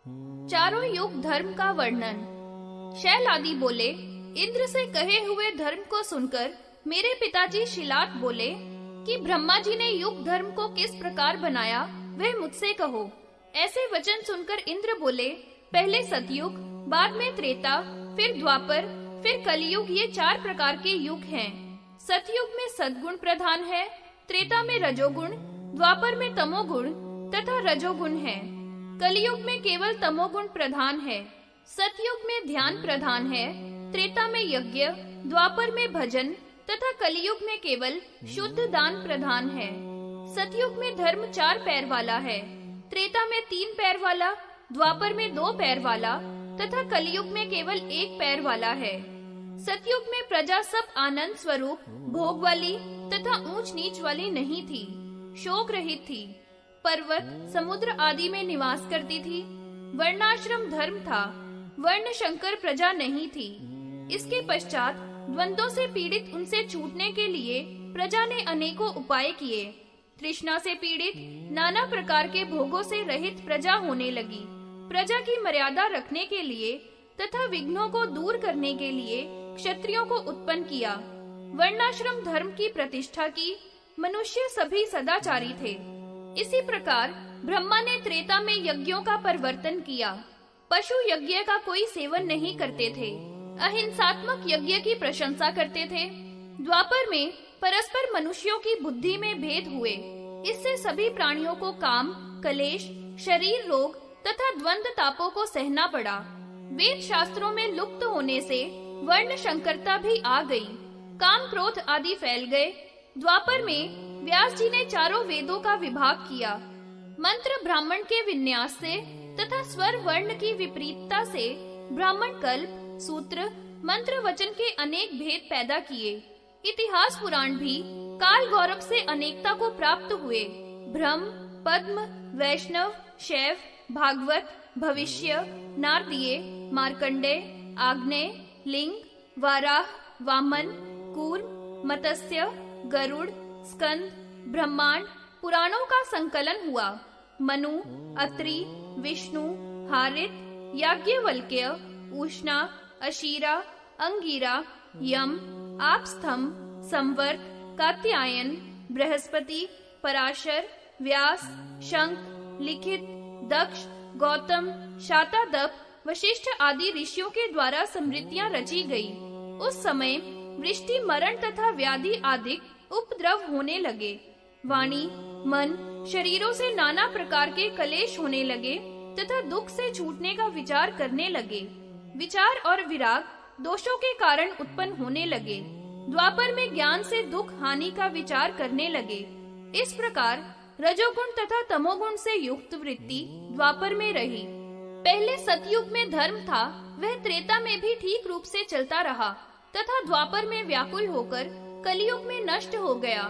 चारों युग धर्म का वर्णन। शैल आदि बोले, इंद्र से कहे हुए धर्म को सुनकर मेरे पिताजी शिलात बोले कि ब्रह्मा जी ने युग धर्म को किस प्रकार बनाया वह मुझसे कहो। ऐसे वचन सुनकर इंद्र बोले, पहले सतयुग, बाद में त्रेता, फिर द्वापर, फिर कलयुग, ये 4 प्रकार के युग हैं। सतयुग में सद्गुण प्रधान है, त्रेता में रजोगुण, द्वापर में तमोगुण तथा रजोगुण है, कलयुग में केवल तमोगुण प्रधान है। सतयुग में ध्यान प्रधान है, त्रेता में यज्ञ, द्वापर में भजन तथा कलयुग में केवल शुद्ध दान प्रधान है। सतयुग में धर्म 4 पैर वाला है, त्रेता में 3 पैर वाला, द्वापर में 2 पैर वाला तथा कलयुग में केवल 1 पैर वाला है। सतयुग में प्रजा सब आनंद स्वरूप, भोग वाली तथा ऊंच नीच वाली नहीं थी, शोक रहित थी, पर्वत, समुद्र आदि में निवास करती थी। वर्णाश्रम धर्म था, वर्ण शंकर प्रजा नहीं थी। इसके पश्चात द्वंद्वों से पीड़ित उनसे छूटने के लिए प्रजा ने अनेकों उपाय किए। तृष्णा से पीड़ित, नाना प्रकार के भोगों से रहित प्रजा होने लगी। प्रजा की मर्यादा रखने के लिए तथा विघ्नों को दूर करने के लिए क्षत्रियों को उत्पन्न किया। वर्णाश्रम धर्म की प्रतिष्ठा की, मनुष्य सभी सदाचारी थे। इसी प्रकार ब्रह्मा ने त्रेता में यज्ञों का परिवर्तन किया। पशु यज्ञ का कोई सेवन नहीं करते थे, अहिंसात्मक यज्ञ की प्रशंसा करते थे। द्वापर में परस्पर मनुष्यों की बुद्धि में भेद हुए, इससे सभी प्राणियों को काम, कलेश, शरीर रोग तथा द्वंद्व तापों को सहना पड़ा। वेद शास्त्रों में लुप्त होने से वर्ण शंकरता भी आ गई, काम क्रोध आदि फैल गए। द्वापर में व्यास जी ने चारों वेदों का विभाग किया। मंत्र ब्राह्मण के विन्यास से तथा स्वर वर्ण की विपरीतता से ब्राह्मण कल्प, सूत्र, मंत्र वचन के अनेक भेद पैदा किए। इतिहास पुराण भी काल गौरव से अनेकता को प्राप्त हुए। ब्रह्म, पद्म, वैष्णव, शैव, भागवत, भविष्य, नारदीय, मार्कंडेय, आग्नेय, लिंग, वाराह, वामन, कूर्म, मत्स्य, गरुड़, स्कंद, ब्रह्मांड पुराणों का संकलन हुआ। मनु, अत्रि, विष्णु, हारित, याज्ञवल्क्य, उष्णा, अशीरा, अंगिरा, यम, आपस्थम, संवर्त, कात्यायन, बृहस्पति, पराशर, व्यास, शंख, लिखित, दक्ष, गौतम, शातादप, वशिष्ठ आदि ऋषियों के द्वारा स्मृतियां रची गई। उस समय वृष्टि, मरण तथा व्याधि आदि उपद्रव होने लगे। वाणी, मन, शरीरों से नाना प्रकार के कलेश होने लगे तथा दुख से छूटने का विचार करने लगे। विचार और विराग दोषों के कारण उत्पन्न होने लगे। द्वापर में ज्ञान से दुख हानि का विचार करने लगे। इस प्रकार रजोगुण तथा तमोगुण से युक्त वृत्ति द्वापर में रही। पहले सतयुग में धर्म था, वह त्रेता में भी ठीक रूप से चलता रहा तथा द्वापर में व्याकुल होकर कलयुग में नष्ट हो गया।